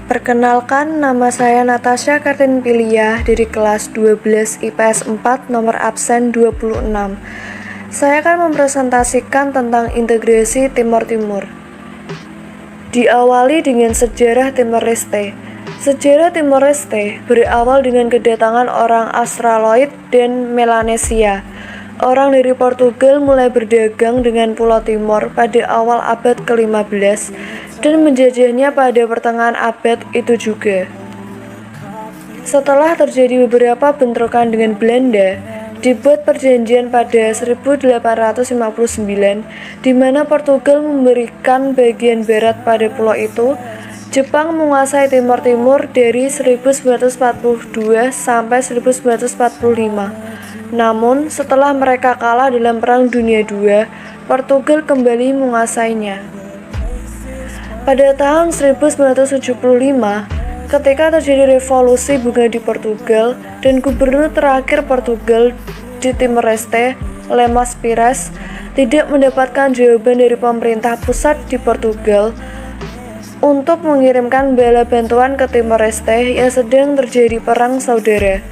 Perkenalkan, nama saya Natasha Kartin Pilia dari kelas 12 IPS 4 nomor absen 26. Saya akan mempresentasikan tentang integrasi Timor Timur. Diawali dengan sejarah Timor Leste. Sejarah Timor Leste berawal dengan kedatangan orang Australoid dan Melanesia. Orang dari Portugal mulai berdagang dengan Pulau Timor pada awal abad ke-15 dan menjajahnya pada pertengahan abad itu juga. Setelah terjadi beberapa bentrokan dengan Belanda, dibuat perjanjian pada 1859 di mana Portugal memberikan bagian barat pada pulau itu. Jepang menguasai Timor Timur dari 1942 sampai 1945. Namun, setelah mereka kalah dalam Perang Dunia II, Portugal kembali menguasainya. Pada tahun 1975, ketika terjadi revolusi bunga di Portugal dan gubernur terakhir Portugal di Timor Leste, Lemos Pires, tidak mendapatkan jawaban dari pemerintah pusat di Portugal untuk mengirimkan bala bantuan ke Timor Leste yang sedang terjadi perang saudara.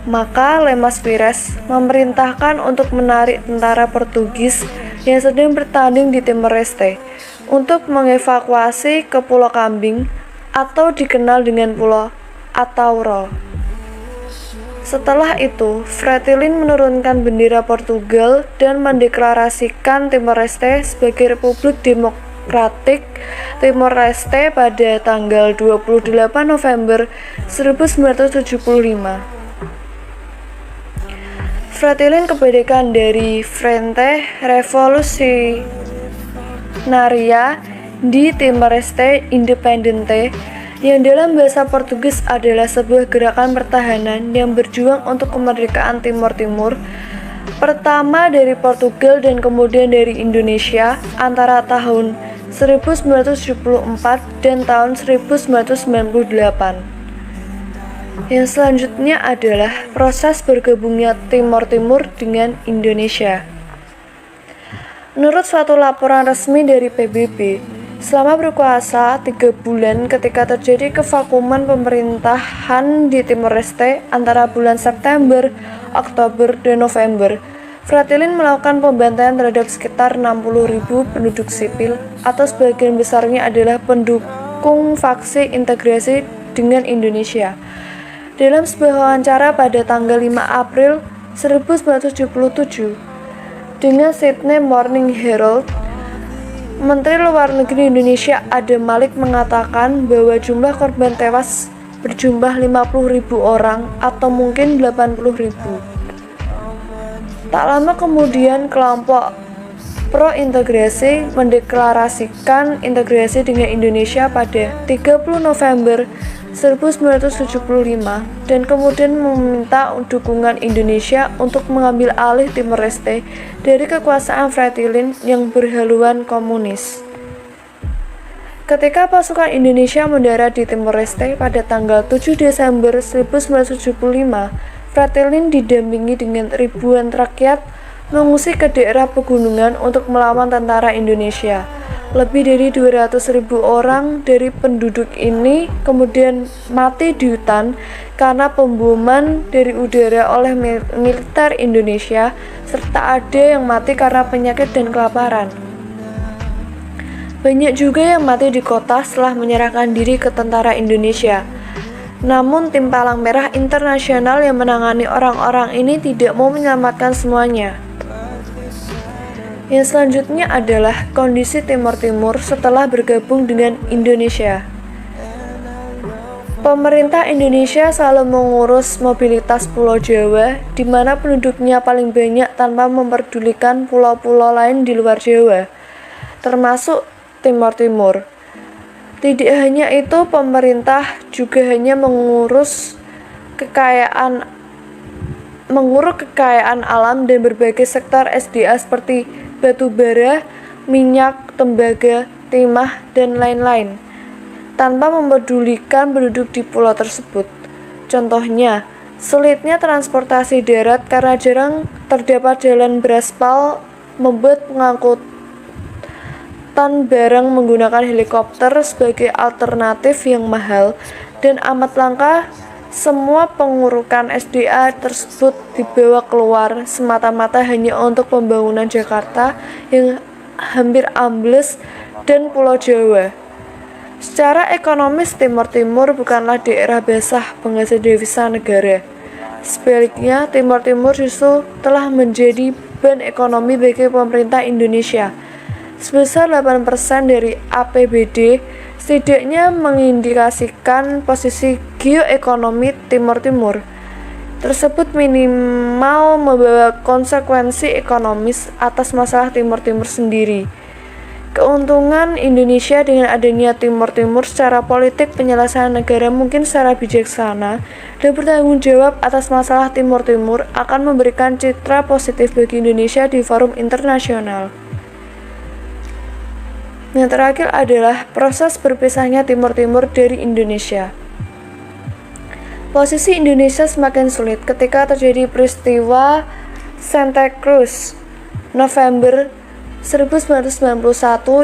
Maka Lemos Pires memerintahkan untuk menarik tentara Portugis yang sedang bertanding di Timor Leste untuk mengevakuasi ke Pulau Kambing atau dikenal dengan Pulau Atauro. Setelah itu, Fretilin menurunkan bendera Portugal dan mendeklarasikan Timor Leste sebagai Republik Demokratik Timor Leste pada tanggal 28 November 1975. Fretilin kebinekaan dari Frente Revolucionaria di Timor Leste Independente, yang dalam bahasa Portugis adalah sebuah gerakan pertahanan yang berjuang untuk kemerdekaan Timor Timur, pertama dari Portugal dan kemudian dari Indonesia antara tahun 1974 dan tahun 1998. Yang selanjutnya adalah proses bergabungnya Timor Timur dengan Indonesia. Menurut suatu laporan resmi dari PBB, selama berkuasa 3 bulan ketika terjadi kevakuman pemerintahan di Timor Leste antara bulan September, Oktober, dan November, Fretilin melakukan pembantaian terhadap sekitar 60.000 penduduk sipil atau sebagian besarnya adalah pendukung faksi integrasi dengan Indonesia. Dalam sebuah wawancara pada tanggal 5 April 1977 dengan Sydney Morning Herald, Menteri Luar Negeri Indonesia Adam Malik mengatakan bahwa jumlah korban tewas berjumlah 50.000 orang atau mungkin 80.000. Tak lama kemudian kelompok pro-integrasi mendeklarasikan integrasi dengan Indonesia pada 30 November 1975 dan kemudian meminta dukungan Indonesia untuk mengambil alih Timor Leste dari kekuasaan Fretilin yang berhaluan komunis. Ketika pasukan Indonesia mendarat di Timor Leste pada tanggal 7 Desember 1975, Fretilin didampingi dengan ribuan rakyat mengungsi ke daerah pegunungan untuk melawan tentara Indonesia. Lebih dari 200.000 orang dari penduduk ini kemudian mati di hutan karena pemboman dari udara oleh militer Indonesia, serta ada yang mati karena penyakit dan kelaparan. Banyak juga yang mati di kota setelah menyerahkan diri ke tentara Indonesia. Namun tim Palang Merah Internasional yang menangani orang-orang ini tidak mau menyelamatkan semuanya. Yang selanjutnya adalah kondisi Timor Timur setelah bergabung dengan Indonesia. Pemerintah Indonesia selalu mengurus mobilitas Pulau Jawa, di mana penduduknya paling banyak tanpa memperdulikan pulau-pulau lain di luar Jawa, termasuk Timor Timur. Tidak hanya itu, pemerintah juga hanya mengurus kekayaan alam dan berbagai sektor SDA seperti batu bara, minyak, tembaga, timah, dan lain-lain, tanpa mempedulikan penduduk di pulau tersebut. Contohnya, sulitnya transportasi darat karena jarang terdapat jalan beraspal membuat pengangkutan barang menggunakan helikopter sebagai alternatif yang mahal dan amat langka. Semua pengurukan SDA tersebut dibawa keluar semata-mata hanya untuk pembangunan Jakarta yang hampir ambles dan Pulau Jawa. Secara ekonomis, Timor Timur bukanlah daerah basah penghasil devisa negara. Sebaliknya, Timor Timur justru telah menjadi beban ekonomi bagi pemerintah Indonesia. Sebesar 8% dari APBD, setidaknya mengindikasikan posisi geoekonomi Timor Timur tersebut minimal membawa konsekuensi ekonomis atas masalah Timor Timur sendiri. Keuntungan Indonesia dengan adanya Timor Timur secara politik penyelesaian negara mungkin secara bijaksana dan bertanggung jawab atas masalah Timor Timur akan memberikan citra positif bagi Indonesia di forum internasional. Yang terakhir adalah proses berpisahnya Timor Timur dari Indonesia. Posisi Indonesia semakin sulit ketika terjadi peristiwa Santa Cruz November 1991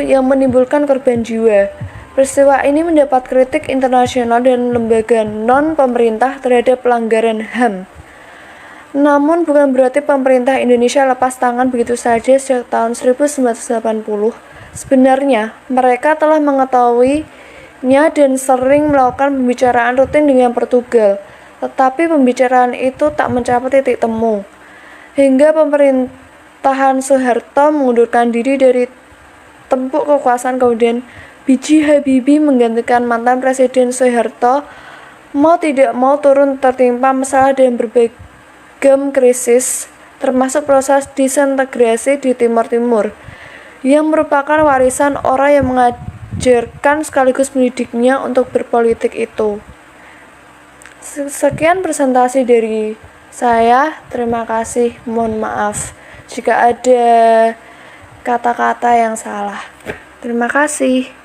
yang menimbulkan korban jiwa. Peristiwa ini mendapat kritik internasional dan lembaga non-pemerintah terhadap pelanggaran HAM. Namun bukan berarti pemerintah Indonesia lepas tangan begitu saja sejak tahun 1980. Sebenarnya mereka telah mengetahuinya dan sering melakukan pembicaraan rutin dengan Portugal. Tetapi pembicaraan itu tak mencapai titik temu. Hingga pemerintahan Soeharto mengundurkan diri dari tempuk kekuasaan, kemudian B.J. Habibie menggantikan mantan Presiden Soeharto, mau tidak mau turun tertimpa masalah dan berbagai krisis, termasuk proses disintegrasi di Timor Timur, yang merupakan warisan orang yang mengajarkan sekaligus mendidiknya untuk berpolitik itu. Sekian presentasi dari saya, terima kasih, mohon maaf jika ada kata-kata yang salah. Terima kasih.